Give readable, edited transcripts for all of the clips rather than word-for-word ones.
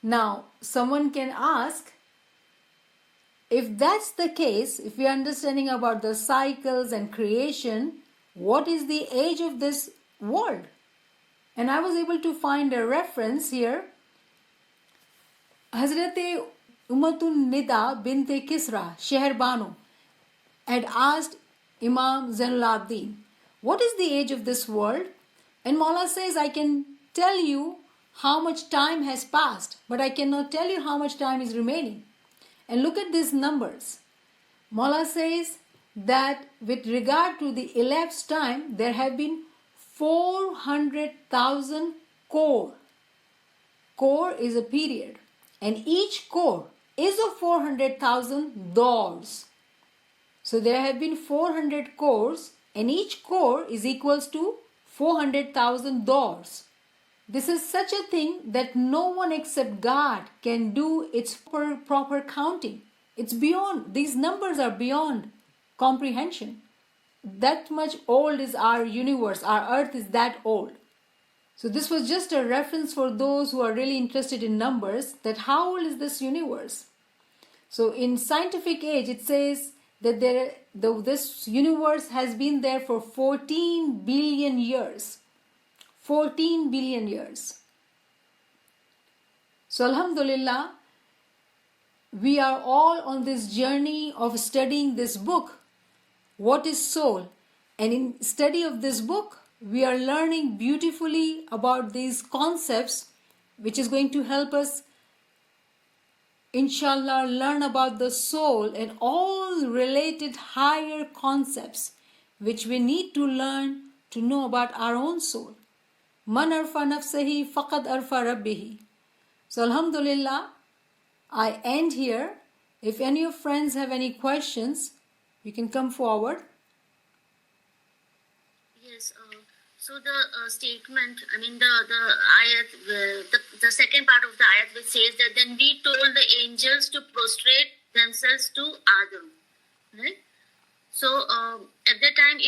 Now, someone can ask, if that's the case, if we are understanding about the cycles and creation, what is the age of this world? And I was able to find a reference here. Hazrat Umatun Nida bint Kisra, Sheher Banu, had asked Imam Zainul Abidin, what is the age of this world? And Maula says, I can tell you how much time has passed, but I cannot tell you how much time is remaining. And look at these numbers. Maula says that with regard to the elapsed time, there have been 400,000 core. Core is a period, and each core is of 400,000 doors. So there have been 400 cores, and each core is equals to 400,000 doors. This is such a thing that no one except God can do its proper counting. It's beyond, these numbers are beyond comprehension. That much old is our universe, our earth is that old. So this was just a reference for those who are really interested in numbers, that how old is this universe? So in scientific age, it says that this universe has been there for 14 billion years. 14 billion years. So Alhamdulillah, we are all on this journey of studying this book, What is Soul? And in study of this book, we are learning beautifully about these concepts, which is going to help us, inshallah, learn about the soul and all related higher concepts which we need to learn to know about our own soul. Man arfa nafsahi faqad arfa rabbihi. So Alhamdulillah, I end here. If any of friends have any questions, you can come forward. Yes, so the statement, I mean the ayat, the second part of the ayat which says that then we told the angels to prostrate themselves to Adam, right? So at that time,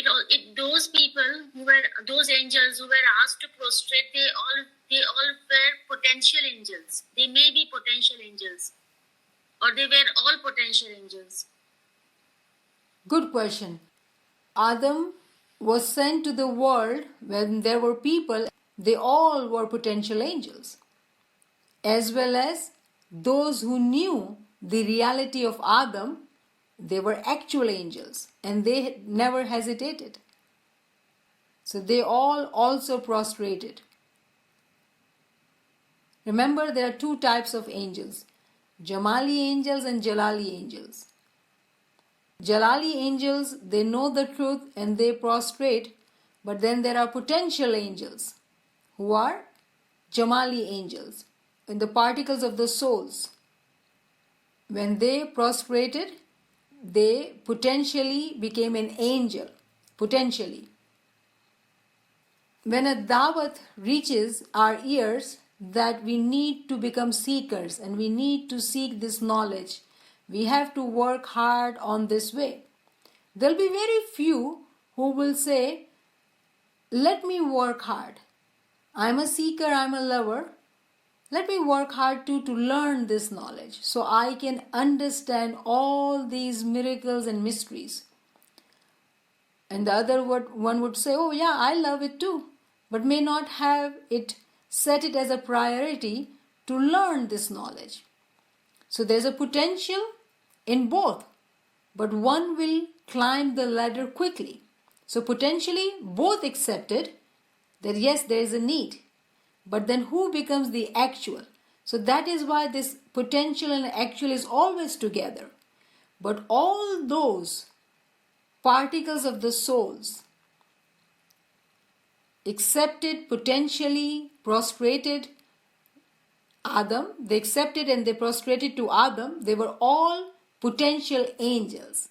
those people who were, those angels who were asked to prostrate, they all were potential angels. They may be potential angels, or they were all potential angels. Good question. Adam was sent to the world when there were people, they all were potential angels, as well as those who knew the reality of Adam, they were actual angels and they never hesitated. So they all also prostrated. Remember, there are two types of angels, Jamali angels and Jalali angels. Jalali angels, they know the truth and they prostrate, but then there are potential angels who are Jamali angels, in the particles of the souls. When they prostrated, they potentially became an angel, potentially. When a dawat reaches our ears that we need to become seekers and we need to seek this knowledge, we have to work hard on this way. There'll be very few who will say, let me work hard. I'm a seeker, I'm a lover. Let me work hard to learn this knowledge so I can understand all these miracles and mysteries. And the other one would say, oh yeah, I love it too, but may not have it, set it as a priority to learn this knowledge. So there's a potential in both, but one will climb the ladder quickly. So potentially both accepted that yes, there is a need. But then who becomes the actual? So that is why this potential and actual is always together. But all those particles of the souls accepted, potentially prostrated Adam. They accepted and they prostrated to Adam. They were all potential angels.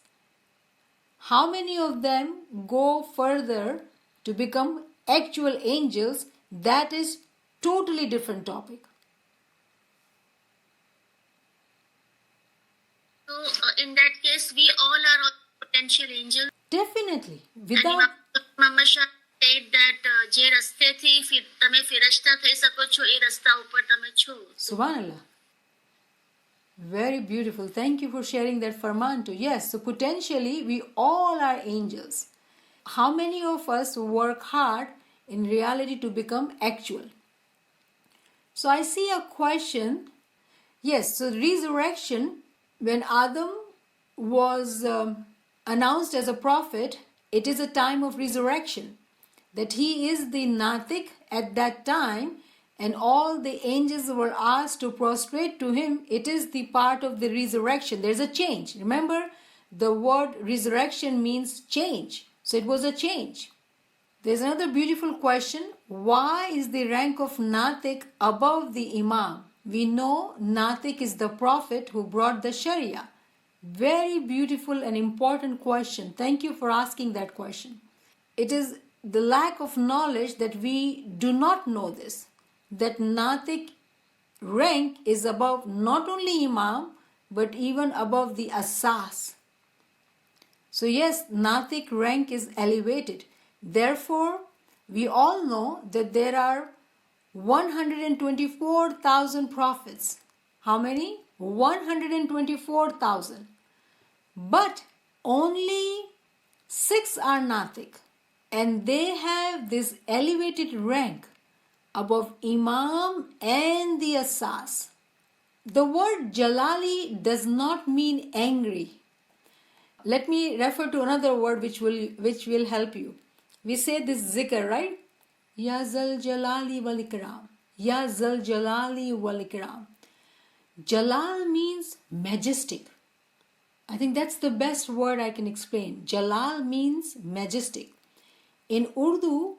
How many of them go further to become actual angels? That is totally different topic. So in that case, we all are potential angels. Definitely. Without Mama Shah said that je raste thi tame firashta thai sako cho e rasta upar tame છો. Subhanallah. Very beautiful. Thank you for sharing that, Farman, too. Yes, so potentially we all are angels. How many of us work hard in reality to become actual? So I see a question. Yes, so resurrection, when Adam was announced as a prophet, it is a time of resurrection. That he is the Natik at that time, and all the angels were asked to prostrate to him. It is the part of the resurrection. There's a change. Remember, the word resurrection means change. So it was a change. There's another beautiful question. Why is the rank of Natik above the Imam? We know Natik is the prophet who brought the Sharia. Very beautiful and important question. Thank you for asking that question. It is the lack of knowledge that we do not know this. That Natik rank is above not only Imam but even above the Asas. So yes, Natik rank is elevated. Therefore, we all know that there are 124,000 prophets. How many? 124,000. But only 6 are Natik. And they have this elevated rank above Imam and the Asas. The word Jalali does not mean angry. Let me refer to another word which will help you. We say this zikr, right? Ya Zal Jalali wal Ikram. Ya Zal Jalali wal Ikram. Jalal means majestic. I think that's the best word I can explain. Jalal means majestic. In Urdu,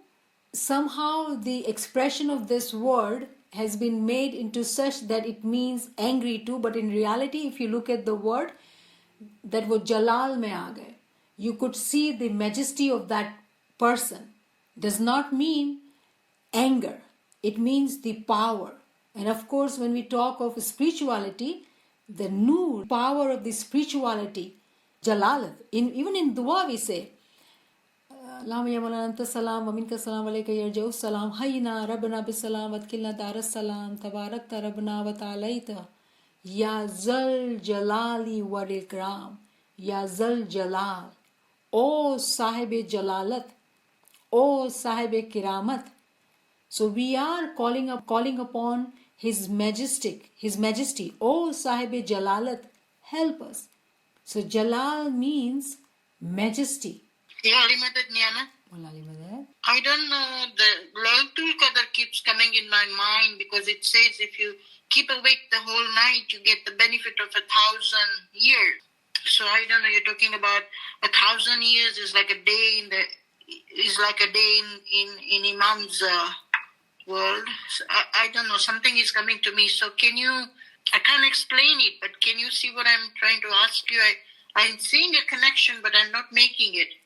somehow the expression of this word has been made into such that it means angry too, but in reality, if you look at the word, that wo Jalal mein aa gaye. You could see the majesty of that person. Does not mean anger. It means the power. And of course, when we talk of spirituality, the nur, power of the spirituality, Jalalat. Even in dua we say, Allahumma ya Mawlana anta salam wa minka salam wa alayka yarja'u salam hayyina rabbana bisalam wa tkilna daras salam tabarakta rabbana wa ta'alayta ya zal jalali wal ikram ya zal jalal. O sahib jalalat, O sahib kiramat. So we are calling upon his majesty. O sahib jalalat, help us. So jalal means majesty. Yeah, NIAMAT. I don't know, the Laylatul Qadr keeps coming in my mind because it says if you keep awake the whole night, you get the benefit of 1,000 years. So I don't know, you're talking about 1,000 years is like a day in Imam's world. So I don't know, something is coming to me. So I can't explain it, but can you see what I'm trying to ask you? I'm seeing a connection, but I'm not making it.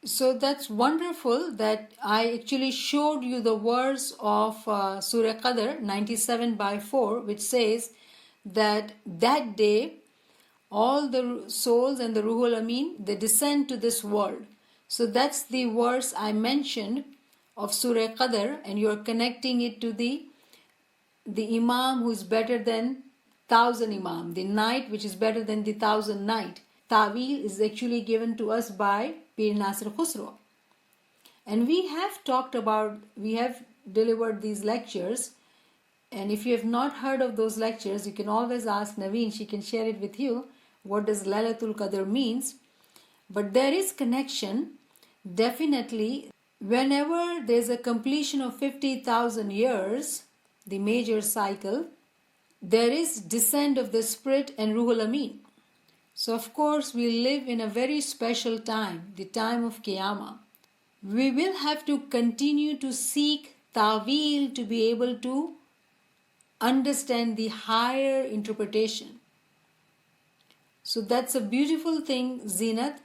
So that's wonderful that I actually showed you the verse of Surah Qadr 97/4, which says that day all the souls and the Ruhul Amin, they descend to this world. So that's the verse I mentioned of Surah Qadr, and you're connecting it to the Imam who is better than 1,000 Imam, the night which is better than the 1,000 night. Ta'wil is actually given to us by Pir Nasir Khusro. And we have delivered these lectures, and if you have not heard of those lectures, you can always ask Naveen, she can share it with you, what does Laylatul Qadr means. But there is connection, definitely, whenever there's a completion of 50,000 years, the major cycle, there is descent of the Spirit and Ruhul Amin. So of course we live in a very special time, the time of Qiyamah. We will have to continue to seek ta'wil to be able to understand the higher interpretation. So that's a beautiful thing, Zinat,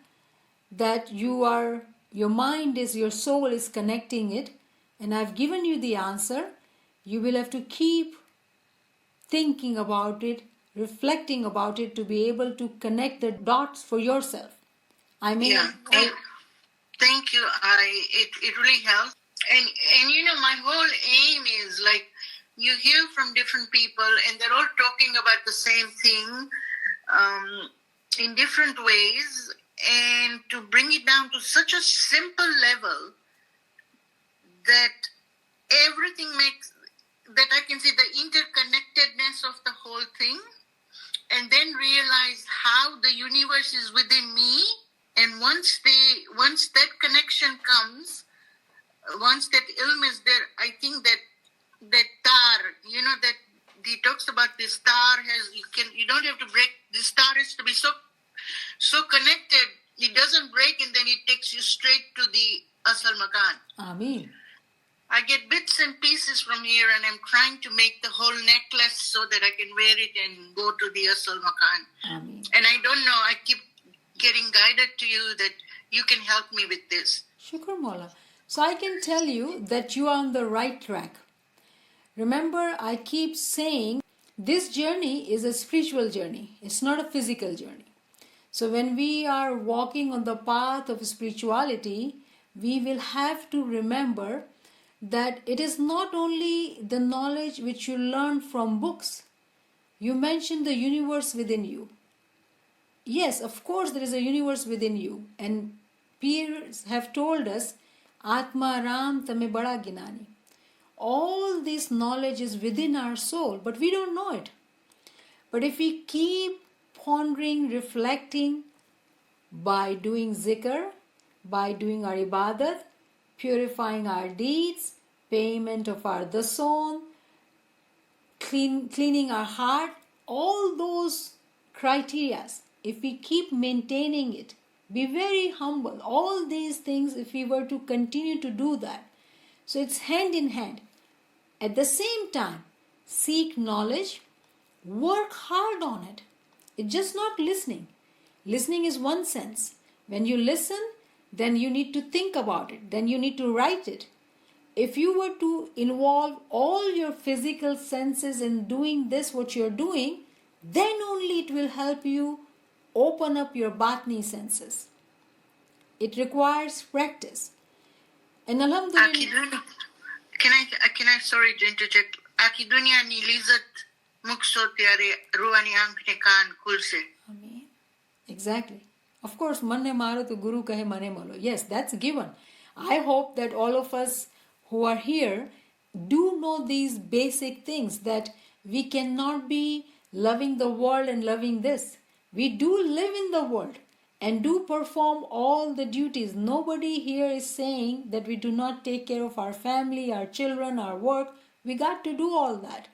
that your mind is, your soul is connecting it, and I've given you the answer. You will have to keep thinking about it, reflecting about it to be able to connect the dots for yourself. Thank you. It really helps. And my whole aim is like you hear from different people and they're all talking about the same thing in different ways, and to bring it down to such a simple level that everything makes, that I can see the interconnectedness of the whole thing, and then realize how the universe is within me. And once that connection comes, once that ilm is there, I think that tar, that he talks about this tar you don't have to break, this tar has to be so connected, it doesn't break, and then it takes you straight to the asal makan. Ameen. I get bits and pieces from here, and I'm trying to make the whole necklace so that I can wear it and go to the asal makan. Ameen. And I don't know, I keep getting guided to you that you can help me with this. Shukr Mola. So I can tell you that you are on the right track. Remember, I keep saying this journey is a spiritual journey. It's not a physical journey. So when we are walking on the path of spirituality, we will have to remember that it is not only the knowledge which you learn from books. You mentioned the universe within you. Yes, of course there is a universe within you. And peers have told us, Atma Ram Tame Bada Ginani. All this knowledge is within our soul, but we don't know it. But if we keep pondering, reflecting, by doing zikr, by doing our ibadat, purifying our deeds, payment of our dason, cleaning our heart, all those criteria, if we keep maintaining it, be very humble, all these things, if we were to continue to do that, so it's hand in hand. At the same time, seek knowledge, work hard on it. It's just not listening. Listening is one sense. When you listen, then you need to think about it. Then you need to write it. If you were to involve all your physical senses in doing this, what you're doing, then only it will help you open up your batni senses. It requires practice. And alhamdulillah. Can I sorry to interject? Aki dunya ni lizat mukso tyare ruhani aankh ne kaan kul se. Ameen. Exactly. Of course, manne maro to guru kahe mane malo. Yes, that's given. I hope that all of us who are here do know these basic things, that we cannot be loving the world and loving this. We do live in the world and do perform all the duties. Nobody here is saying that we do not take care of our family, our children, our work. We got to do all that.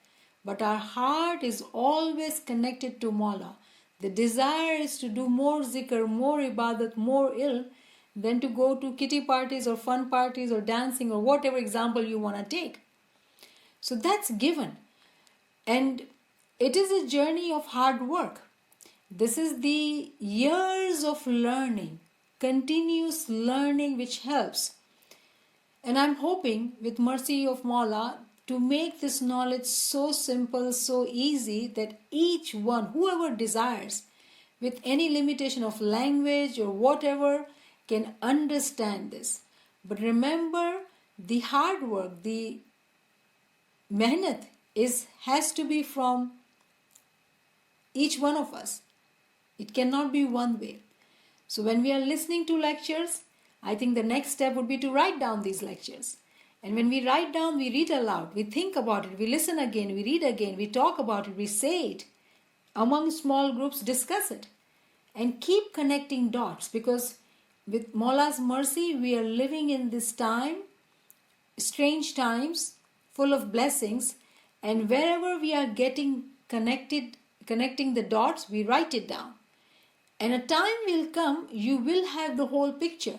But our heart is always connected to Mawla. The desire is to do more zikr, more ibadat, more ilm, than to go to kitty parties or fun parties or dancing or whatever example you want to take. So that's given. And it is a journey of hard work. This is the years of learning, continuous learning which helps. And I'm hoping with mercy of Mawla to make this knowledge so simple, so easy that each one, whoever desires, with any limitation of language or whatever, can understand this. But remember, the hard work, the mehnat has to be from each one of us. It cannot be one way. So when we are listening to lectures, I think the next step would be to write down these lectures. And when we write down, we read aloud, we think about it, we listen again, we read again, we talk about it, we say it. Among small groups, discuss it. And keep connecting dots, because with Mawla's mercy, we are living in this time, strange times, full of blessings. And wherever we are getting connecting the dots, we write it down. And a time will come, you will have the whole picture.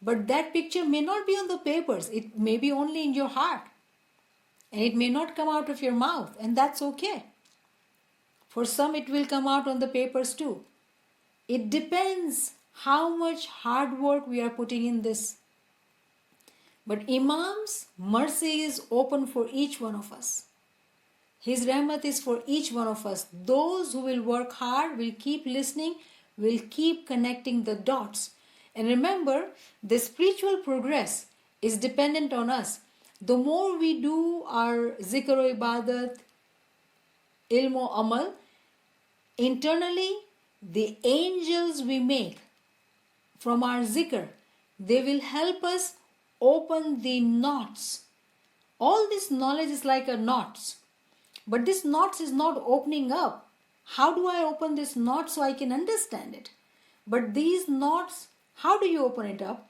But that picture may not be on the papers. It may be only in your heart. And it may not come out of your mouth. And that's okay. For some, it will come out on the papers too. It depends how much hard work we are putting in this. But Imam's mercy is open for each one of us. His rahmat is for each one of us. Those who will work hard, will keep listening, will keep connecting the dots. And remember, the spiritual progress is dependent on us. The more we do our zikr o ibadat, ilm o amal, internally, the angels we make from our zikr, they will help us open the knots. All this knowledge is like a knots, but this knots is not opening up. How do I open this knot so I can understand it? But these knots, how do you open it up?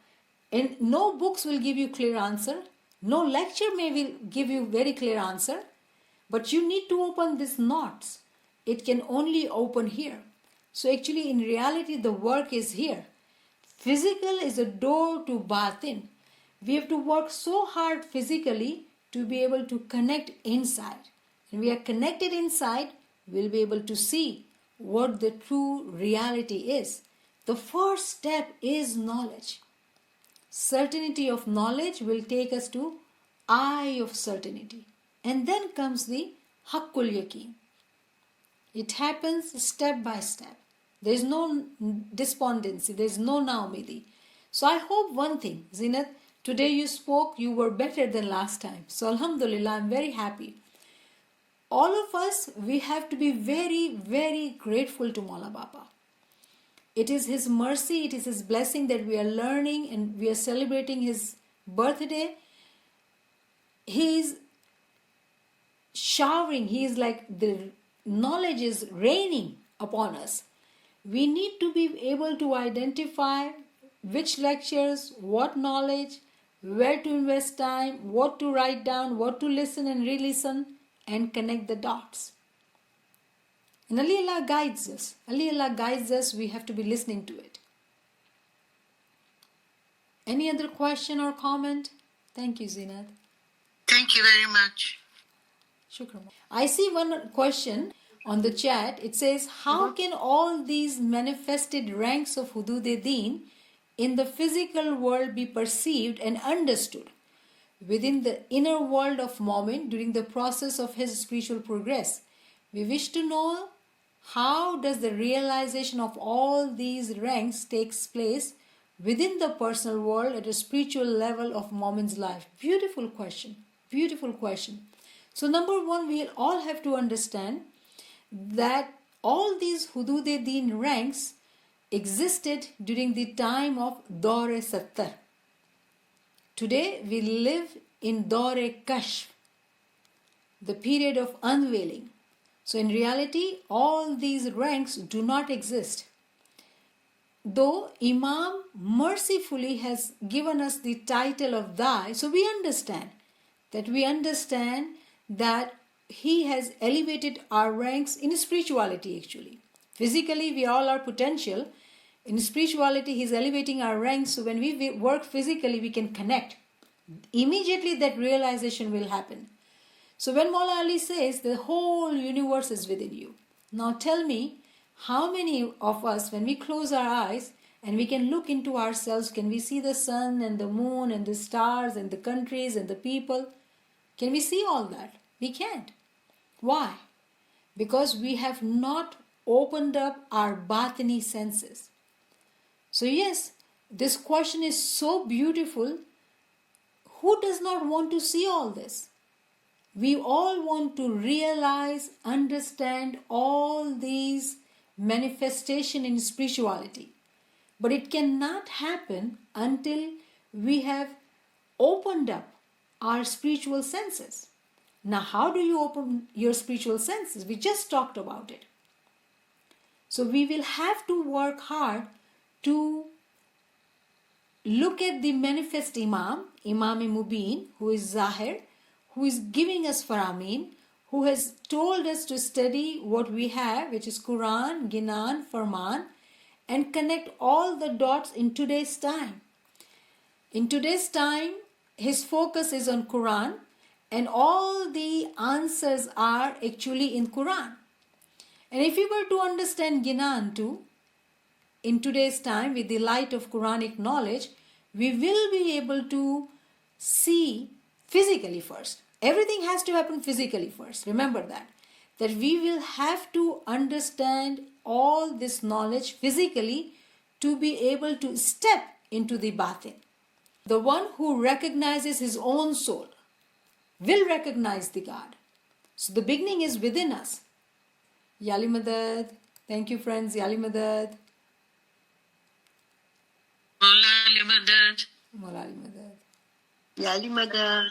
And no books will give you clear answer. No lecture may will give you very clear answer. But you need to open these knots. It can only open here. So actually in reality the work is here. Physical is a door to batin. We have to work so hard physically to be able to connect inside. When we are connected inside, we'll be able to see what the true reality is. The first step is knowledge. Certainty of knowledge will take us to eye of certainty. And then comes the haqqul yaqeen. It happens step by step. There is no despondency. There is no naumidi. So I hope one thing, Zinat, today you spoke, you were better than last time. So alhamdulillah, I'm very happy. All of us, we have to be very, very grateful to Maula Baba. It is his mercy, it is his blessing that we are learning and we are celebrating his birthday. He is showering, he is like the knowledge is raining upon us. We need to be able to identify which lectures, what knowledge, where to invest time, what to write down, what to listen and re-listen, and connect the dots. And Allah guides us. Allah guides us, we have to be listening to it. Any other question or comment? Thank you, Zinat. Thank you very much. Shukran. I see one question on the chat. It says, how can all these manifested ranks of Hudud-e-Din in the physical world be perceived and understood within the inner world of Mu'min during the process of his spiritual progress? We wish to know, how does the realization of all these ranks takes place within the personal world at a spiritual level of Mu'min's life? Beautiful question. Beautiful question. So number one, we all have to understand that all these Hudud-e-Din ranks existed during the time of Daur-e-Sattar. Today we live in Daur-e-Kashf, the period of unveiling. So in reality, all these ranks do not exist. Though Imam mercifully has given us the title of Dai, so we understand that he has elevated our ranks in spirituality actually. Physically, we all are potential. In spirituality, he is elevating our ranks. So when we work physically, we can connect. Immediately that realization will happen. So when Maula Ali says the whole universe is within you. Now tell me, how many of us, when we close our eyes and we can look into ourselves, can we see the sun and the moon and the stars and the countries and the people? Can we see all that? We can't. Why? Because we have not opened up our batini senses. So yes, this question is so beautiful. Who does not want to see all this? We all want to realize, understand all these manifestations in spirituality. But it cannot happen until we have opened up our spiritual senses. Now, how do you open your spiritual senses? We just talked about it. So we will have to work hard to look at the manifest Imam Mubin, who is Zahir, who is giving us Faramin, who has told us to study what we have, which is Quran, Ginan, Farman, and connect all the dots in today's time. In today's time, his focus is on Quran, and all the answers are actually in Quran. And if we were to understand Ginan too, in today's time, with the light of Quranic knowledge, we will be able to see physically first. Everything has to happen physically first. Remember that we will have to understand all this knowledge physically to be able to step into the batin. The one who recognizes his own soul, will recognize the God. So the beginning is within us. Yali Madad. Thank you, friends. Yali Madad. Mola Ali Madad. Mola Ali Madad. Yali Madad.